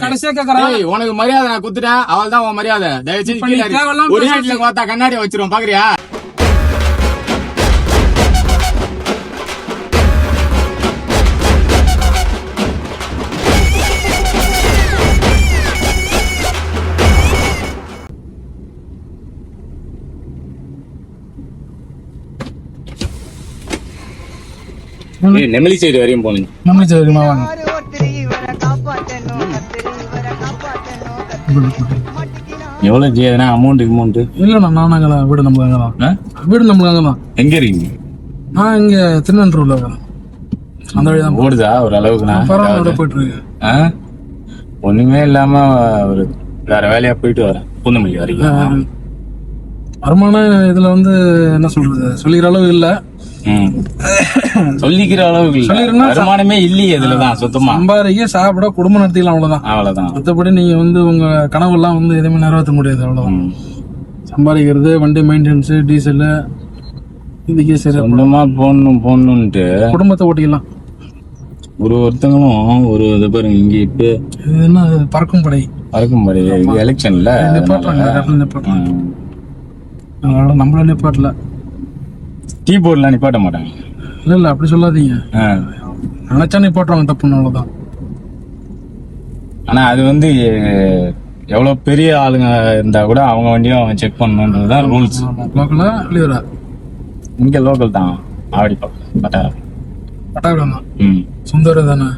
கடைசியா கேக்குறேன். உனக்கு மரியாதை நான் குத்துட்டேன், அவள் தான் உன் மரியாதை. தயவு செஞ்சு ஒரு ஹேட்ல பார்த்தா கண்ணாடியை வச்சிருவோம், பாக்குறியா? நெமிலி சைடு வரையும் போனீங்க. நெமிலி சைடு வரையுமா? வாங்க. எவ்வளவு ஜியதுனா அமௌண்ட்? இல்லண்ணா, நானாங்கண்ணா. வீடு நம்மளுக்காங்கண்ணா. வீடு நம்மளுக்காங்கண்ணா. எங்க இருக்கீங்க? நான் இங்க திருநெல்வேலியில் இருக்கேன். அந்த வழிதான் ஓடுதா ஒரு அளவுக்குண்ணா? பரவாயில்ல, போயிட்டு இருக்கு. ஒண்ணுமே இல்லாம ஒரு வேற வேலையா போயிட்டு வரேன், பூந்தமல்லி வரைக்கும். வருமானம் இதுல வந்து என்ன சொல்றது, சொல்லிக்கிற அளவு இல்ல. சொல்லிக்கிற அளவுக்கு இல்ல, வருமானமே இல்லையே இதுலதான். சுத்தமா சம்பாதிக்க, சாப்பிட, குடும்பம் நடத்திக்கலாம், அவ்வளவுதான். மற்றபடி நீங்க வந்து உங்க கனவு எல்லாம் வந்து எதுவுமே நிறைவேற்ற முடியாது, அவ்வளவுதான். சம்பாதிக்கிறது, வண்டி மெயின்டெனன்ஸ், டீசல், இதுக்கே சரி. சொந்தமா போடணும்ட்டு குடும்பத்தை ஓட்டிக்கலாம். ஒருத்தங்களும் ஒரு இது பாருங்க, இங்க இப்ப என்ன பறக்கும் படை எலெக்ஷன்ல நிப்பாட்டுறாங்க. நம்மள நிப்பாட்டல, டீ போர்ட்லாம் நிப்பாட்ட மாட்டாங்க. இல்ல அப்படி சொல்லாதீங்க. நினைச்சா நிப்பாட்டுவாங்க, தப்புன்னு, அவ்வளவுதான். ஆனா அது வந்து எவ்வளவு பெரிய ஆளுங்க இருந்தா கூட அவங்க வண்டியும் அவங்க செக் பண்ணணும்ன்றதுதான் ரூல்ஸ். லோக்கலா வெளியூரா? இங்க லோக்கல் தான், ஆவடி பக்கம் பட்டாபுரம் தான். சொந்த ஊரு தானே?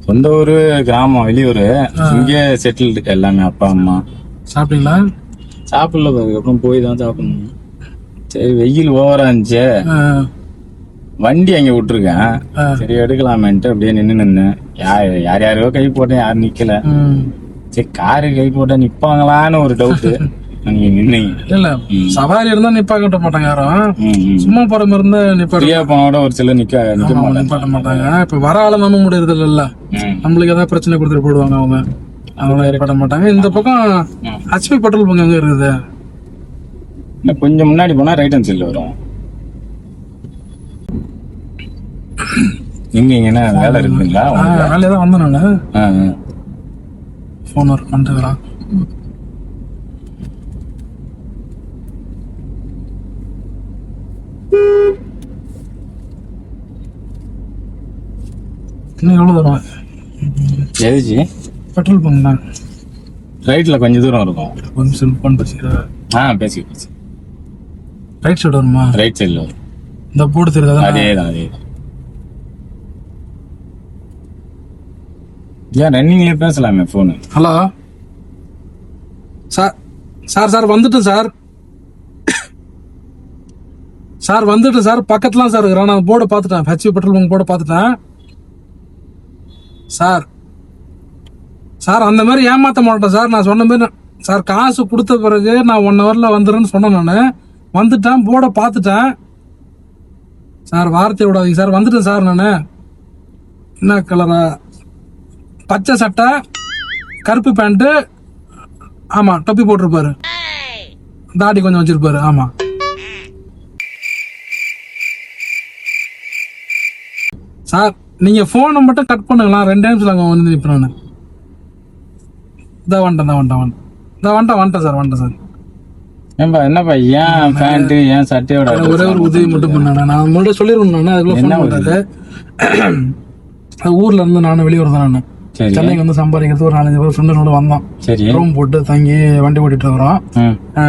சொந்த ஊரு கிராமம், வெளியூரு. இங்கே செட்டில் எல்லாமே, அப்பா அம்மா. சாப்பிட்டீங்களா? சாப்பிடல, அதுக்கப்புறம் போய் தான் சாப்பிடணும். சரி, வெயில் ஓவரா இருந்துச்சு, வண்டி அங்க விட்டுருக்கேன். சரி எடுக்கலாமேன்ட்டு அப்படியே நின்னு யாரையோ கை போட்டேன், யாரும் நிக்கல. சரி, காரு கை போட்டா நிப்பாங்களான்னு ஒரு டவுட். இல்ல சவாரி இருந்தா நிப்பாட்ட மாட்டாங்க யாரும். சும்மா போற மாதிரி இருந்தா நிப்பாட்ட ஒரு சில நிப்பாட்ட மாட்டாங்க. இப்ப வர ஆள நம்ப முடியறது இல்ல, நம்மளுக்கு ஏதாவது பிரச்சனை கொடுத்துட்டு போடுவாங்க அவங்க, அதனால நிப்பாட்ட மாட்டாங்க. இந்த பக்கம் ஹெச்பி பெட்ரோல் பங்க் எங்க இருக்குது? கொஞ்சம் முன்னாடி போனா ரைட் ஹேண்ட் சைடுல வரும். இங்க என்ன வேலை இருக்குங்களா? வேலையா தான் வந்தேன் நானு. போன் ஒர்க் பண்ணிட்டு வரேன். இன்னும் எவ்வளவு தூரம்? எதுச்சு? பெட்ரோல் பங்க் தான். ரைட்ல கொஞ்சம் தூரம் இருக்கும். கொஞ்சம் செல்போன் பேசிக்கிறேன். பேசி ரைட் சைடு வருமா? ரைட் சைடுல வரும். இந்த போர்டு தெரியுதா? அதேதான். ஏன் ரன்னிங்ல பேசலாமே போனு? Hello sir. சார் வந்துட்டேன் சார். வந்துட்டு சார், பக்கத்துலாம் சார் இருக்கிறேன். நான் போர்டை பார்த்துட்டேன், ஹெச்பி பெட்ரோல் பங்க் போர்டை பார்த்துட்டேன் சார். அந்த மாதிரி ஏமாத்த மாட்டேன் சார். நான் சொன்ன மாதிரி சார், காசு கொடுத்த பிறகு நான் 1 ஹவர்ல வந்துடுறேன்னு சொன்னேன். நான் வந்துட்டேன், போர்டை பார்த்துட்டேன் சார். வார்த்தையை விடாதீங்க சார். வந்துட்டேன் சார். நான் என்ன கலரா? பச்சை சட்டை, கருப்பு பேண்ட்டு. ஆமா, டொப்பி போட்டிருப்பாரு, தாடி கொஞ்சம் வச்சிருப்பாரு. ஆமா சார், நீங்க போனை மட்டும் கட் பண்ணுங்களா? 2 நிமிஷம் அங்க வந்து நிப்பேன் நான். வந்துட்டேன் சார். என்னப்பா ஏன் பேண்ட் ஏன் சட்டையோட ஒரே ஒரு உதவி மட்டும் பண்ணேன். நான் உங்கள்ட்ட சொல்லிருந்தேன், அதுக்குள்ள ஊர்ல இருந்து நானும் வெளியூர் தான். நான் சென்னைக்கு வந்து சம்பாதிக்கிறது ஒரு 4-5 பேர் ஃப்ரெண்டோட வந்தோம். ரூம் போட்டு தங்கி வண்டி ஓட்டிட்டு இருக்கிறோம்.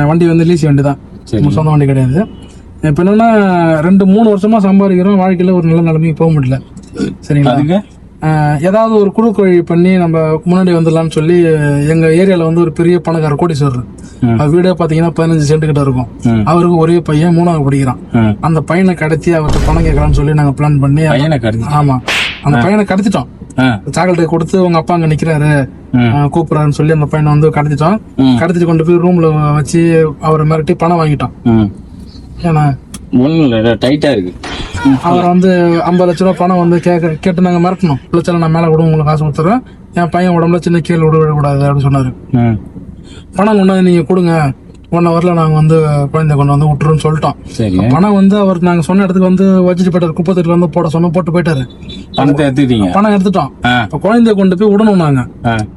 வண்டி வந்து லீசி வண்டி தான், சொந்த வண்டி கிடையாது. இப்ப என்னன்னா 2-3 வருஷமா சம்பாதிக்கிறோம், வாழ்க்கையில ஒரு நல்ல நிலைமைக்கு போக முடியல. சரிங்களா? ஏதாவது ஒரு குழு கோழி பண்ணி நம்ம முன்னாடி வந்துடலாம்னு சொல்லி எங்க ஏரியால வந்து ஒரு பெரிய பணக்கார கோடீஸ்வரர், வீடே பாத்தீங்கன்னா 15 சென்ட் கிட்ட இருக்கும். அவருக்கு ஒரே பையன் 3வது படிக்கிறான். அந்த பையனை கடத்தி அவர்கிட்ட பணம் கேட்கலாம்னு சொல்லி நாங்க பிளான் பண்ணி, ஆமா அந்த பையனை கடத்திட்டோம். சாக்லேட் கொடுத்து உங்க அப்பா அங்க நிக்கிறாரு கூப்பிடுறாருன்னு சொல்லி அந்த பையனை வந்து கடத்திட்டோம். கடத்திட்டு கொண்டு போய் ரூம்ல வச்சு அவரை மிரட்டி பணம் வாங்கிட்டோம். ஏன்னா டைட்டா இருக்கு. அவர் வந்து 50 லட்ச ரூபா பணம் வந்து கேட்டு நாங்க மிரட்டணும். லட்சம் நான் மேல கூட உங்களுக்கு காசு கொடுத்துறேன், என் பையன் உடம்புல சின்ன கீழே விடக்கூடாது அப்படின்னு சொன்னாரு. பணம் கொண்டாந்து நீங்க கொடுங்க, 1 ஹவர்ல நாங்க வந்து குழந்தை கொண்டு வந்து விட்டுருன்னு சொல்லிட்டோம். பணம் வந்து அவர் நாங்க சொன்ன இடத்துக்கு வந்து வச்சுட்டு போயிட்டாரு. குப்பத்தொட்டில வந்து போட சொன்ன போட்டு போயிட்டாரு. பணத்தை எடுத்துட்டீங்க. பணம் எடுத்துட்டோம். இப்ப குழந்தைய கொண்டு போய் விடணும் நாங்க.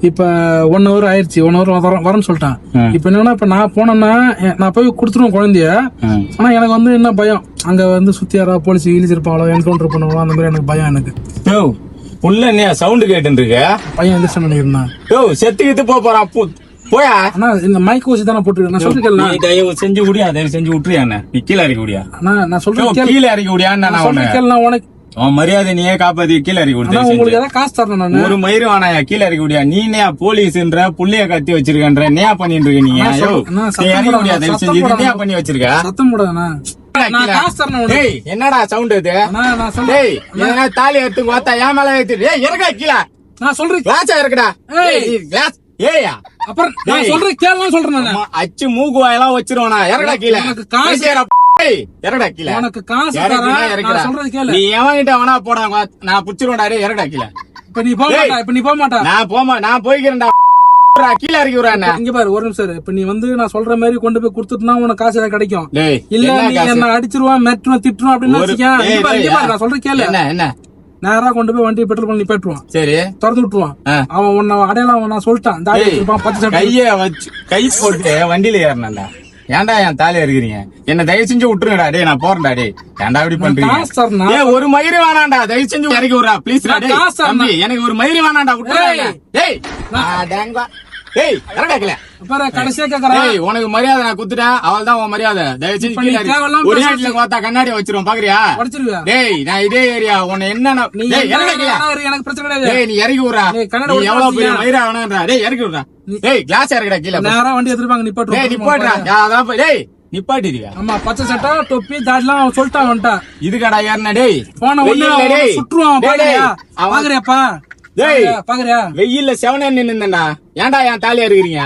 இப்ப 1 hour ஆயிடுச்சு. 1 hour வரேன்னு சொல்லிட்டேன். இப்ப என்னன்னா இப்ப நான் போனேன்னா நான் போய் கொடுத்துருவேன் குழந்தைய. ஆனா எனக்கு வந்து என்ன பயம், அங்க வந்து சுத்தி யாராவது போலீஸ் இழிச்சிருப்பாங்களோ, என்கவுண்டர் பண்ணுவாங்களோ, அந்த மாதிரி எனக்கு பயம். எனக்கு புள்ள என்ன சவுண்ட் கேட்டு இருக்கு, பையன் எந்திரிச்சு நினைக்கிறேன். செத்துக்கிட்டு போறான் போயா. ஆனா இந்த மைக் ஊசி தானே போட்டுருக்கேன். நான் சொல்லிருக்கேன் தயவு செஞ்சு முடியா, தயவு செஞ்சு விட்டுறியா, நீ கீழே இறக்கி முடியா. நான் சொல்றேன் கீழே இறக்கி முடியான்னு நான் உனக்கு உன் மரியாதை நீயே காப்பாத்தி கீழே இறக்கி கொடுத்தேன். உங்களுக்கு ஏதாவது காசு தரணும். நான் ஒரு மயிறு வேணாயா, கீழே இறக்கி முடியா. நீ போலீஸ்ன்ற புள்ளைய கத்தி வச்சிருக்கன்ற நே பண்ணிட்டு இருக்க. நீங்க இறக்கி முடியா, தயவு செஞ்சு இது நே பண்ணி வச்சிருக்க. சத்தம் போடாதண்ணா. என்னடா சவுண்ட் இது? தாலி எடுத்து பார்த்தா என் மேல வைத்து இறக்கா கீழே. நான் சொல்றேன் கிளாஸா இருக்குடா. ஏயா அப்புறம் நான் சொல்றேன் கேள்வி சொல்றேன். அச்சு மூக்கு வாயெல்லாம் வச்சிருவானா, இறக்கடா கீழே. இறக்கடா கீழே. உனக்கு காசு சொல்றது கேளு. நீ எவன்கிட்ட வேணா போடா, நான் புடிச்சிருவேன்டா. இறக்கடா கீழே. இப்ப நீ போக மாட்டா. நான் போய்க்கிறேன்டா. கீழே இறக்கி விடுறேன். இங்க பாரு ஒரு நிமிஷம். இப்ப நீ வந்து நான் சொல்ற மாதிரி கொண்டு போய் கொடுத்துட்டுனா உனக்கு காசு ஏதாவது கிடைக்கும். இல்ல நீ என்ன அடிச்சிருவான், மெட்டுருவான், திட்டுருவான் அப்படின்னு நான் சொல்றேன் கேளு. என்ன நேரா கொண்டு போய் வண்டி பெட்ரோல் பண்ணி நிப்பாட்டுவான். சரி, திறந்து விட்டுருவான். அவன் உன்ன அடையாளம் நான் சொல்லிட்டான். கைய வச்சு கை போட்டு வண்டியில ஏறினா. ஏன்டா என் தாலியா இருக்கிறீங்க? என்ன தயவு செஞ்சு விட்டுருங்கடா. டே நான் போறேன்டா. டே ஏன்டா இப்படி பண்றீங்க? ஒரு மயிறு வேணாண்டா, தயவு செஞ்சு இறக்கி விடுறா ப்ளீஸ். எனக்கு ஒரு மயிறு வேணாண்டா, விட்டுருங்க. ஏய் இறக்கல கடைசியா கேக்குறேன். உனக்கு மரியாதை நான் குத்துட்டேன், அவள் தான் உன் மரியாதை. தயவு செஞ்சு ஒரு ஹேட்ல பார்த்தா கண்ணாடியை வச்சிருவோம், பாக்குறியா? டேய் நான் இதே ஏரியா. உன்னை என்ன எனக்கு பிரச்சனை கிடையாது. நீ இறக்கி விடுறா. எவ்வளவு பெரிய மயிரா வேணான்றா. டேய் இறக்கி விடுறா. டேய் கிளாஸ் இறக்கடா கீழே. நேரா வண்டி எடுத்துருப்பாங்க. நிப்பாட்டுறா. அதான் டேய் நிப்பாட்டிருவியா? ஆமா, பச்சை சட்டை தொப்பி தாடிலாம் சொல்லிட்டான் வந்துட்டா. இதுக்கடா ஏறினா? டேய் போன ஒண்ணு சுற்றுவான். பாக்குறியாப்பா? டேய் பாக்குறியா? வெயில்ல செவனே நின்னுடா. ஏன்டா என் தாலியா இருக்கிறீங்க?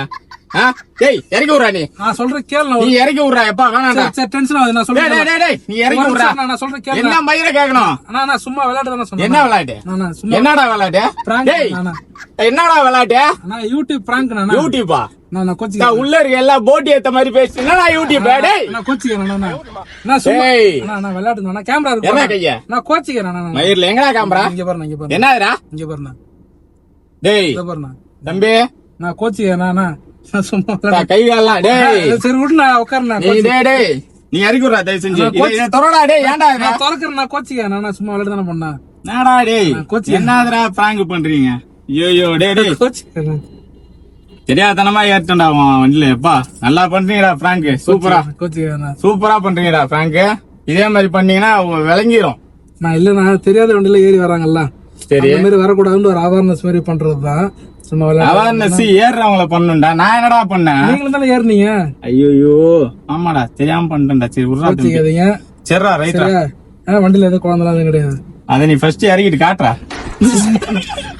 டேய் இறக்கி விடுறா. நான் சொல்றேன் கேளு. நீ இறக்கி விடுறா. எப்பா வேணாடா. டென்ஷன் ஆகுது. நான் சொல்றேன். டேய் நீ இறக்கி விடுறா. நான் சொல்றேன் கேளு. என்ன மயிர கேக்கணும்? நான் சும்மா விளையாட்டு தான சொன்னேன். என்ன விளையாட்டு? என்னடா விளையாட்டு? டேய் என்னடா விளையாட்டு? நான் யூடியூப் பிராங்க். யூடியூபா? நான் கோச்சிக்க உள்ள இருக்க எல்லாம் போட்டி ஏத்த மாதிரி பேசி. என்னடா யூடியூப்? டேய் நான் கோச்சிக்கிறேன். நான் சும்மா நான் விளையாட்டு. நான் கேமரா இருக்கு. என்ன கையா? நான் கோச்சிக்கிறேன். மயிர்ல எங்கடா கேமரா? இங்க பாருங்க. இங்க பாருங்க. என்னடா இங்க பாருங்க. டேய் இங்க பாருங்க தம்பி. நான் கோச்சிக்கிறேன். நான் சும்மா கை காலலாம். டேய் சரி விடு. நான் உட்கார்றேன். டேய் நீ இறக்கி விடுறா தயவு செஞ்சு. இத தொறடா. டேய் ஏன்டா நான் தொறக்கறேன். நான் கோச்சிக்கிறேன். நான் சும்மா விளையாட்டு தான பண்ணேன். நாடா டேய் என்னடா பிராங்க் பண்றீங்க? ஐயோ டேய் கோச்சிக்கிறேன். தெரியாதனமா ஏறிட்டா வண்டியில. எப்பா நல்லா பண்றீங்கடா பிராங்க். சூப்பரா கோச்சிக்கிறேன். சூப்பரா பண்றீங்கடா பிராங்க். இதே மாதிரி பண்ணீங்கன்னா விளங்கிரும். நான் இல்ல, நான் தெரியாத வண்டியில ஏறி வராங்கல்ல. சரி, இந்த மாதிரி வரக்கூடாதுன்னு ஒரு அவேர்னஸ் மாதிரி பண்றதுதான். சும்மா அவேர்னஸ் ஏறுறவங்கள பண்ணுண்டா. நான் என்னடா பண்ணேன்? நீங்களும் தானே ஏறினீங்க. ஐயோ ஆமாடா தெரியாம பண்ணிட்டேன்டா. சரி கோச்சிக்காதீங்க. சரிடா ரைட்டா. வண்டியில எதுவும் குழந்தைலாம் கிடையாது. அதை நீ ஃபர்ஸ்ட் இறக்கிட்டு காட்டுறா.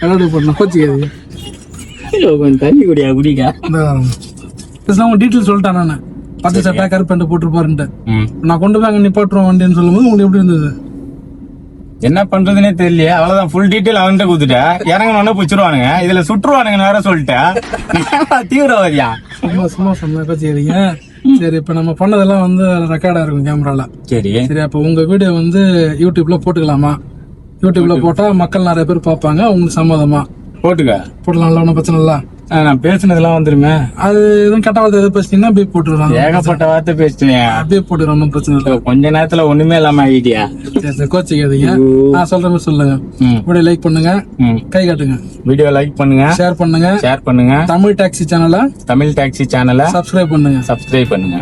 விளையாட்டு போடணும். கோச்சிக்காதீங்க. கொஞ்சம் தண்ணி குடியா குடிக்கா. உங்க டீட்டெயில் சொல்லிட்டேன். நான் பச்சை சட்டை கருப்பேண்ட் போட்டுருப்பாருன்ட்டு நான் கொண்டு போய் அங்க நிப்பாட்டுருவோம் வண்டின்னு சொல்லும்போது உங்களுக்கு எப்படி இருந்தது? என்ன பண்றதுன்னே தெரியல. அவ்வளவுதான் ஃபுல் டீட்டெயில் அவன்கிட்ட குடுத்துட்ட. இறங்கணும்னா புடிச்சிருவானுங்க. இதுல சுற்றுவானுங்க வேற சொல்லிட்டேன். தீவிரவாதியா? சும்மா சொன்ன கோச்சிக்கிறீங்க. சரி, இப்ப நம்ம பண்ணதெல்லாம் வந்து ரெக்கார்டா இருக்கும் கேமரால. சரி சரி, அப்ப உங்க வீடியோ வந்து யூடியூப்ல போட்டுக்கலாமா? யூடியூப்ல போட்டா மக்கள் நிறைய பேர் பாப்பாங்க. உங்களுக்கு சம்மதமா? போட்டுக்கலாம். ஒன்னும் பிரச்சனை இல்ல. நான் பேசுனதெல்லாம் வந்துருமே. அது எதுவும் கெட்ட வார்த்தை எதுவும் பேசிட்டீங்கன்னா அப்படியே போட்டுருவாங்க. ஏகப்பட்ட வார்த்தை பேசிட்டேன். அப்படியே போட்டுருவோம். ஒன்னும் பிரச்சனை இல்ல. கொஞ்ச நேரத்துல ஒண்ணுமே இல்லாம ஆகிட்டியா? சரி கோச்சிக்காதீங்க. நான் சொல்ற மாதிரி சொல்லுங்க. வீடியோ லைக் பண்ணுங்க, கை காட்டுங்க. வீடியோ லைக் பண்ணுங்க, ஷேர் பண்ணுங்க. தமிழ் டாக்ஸி சேனலை சப்ஸ்கிரைப் பண்ணுங்க.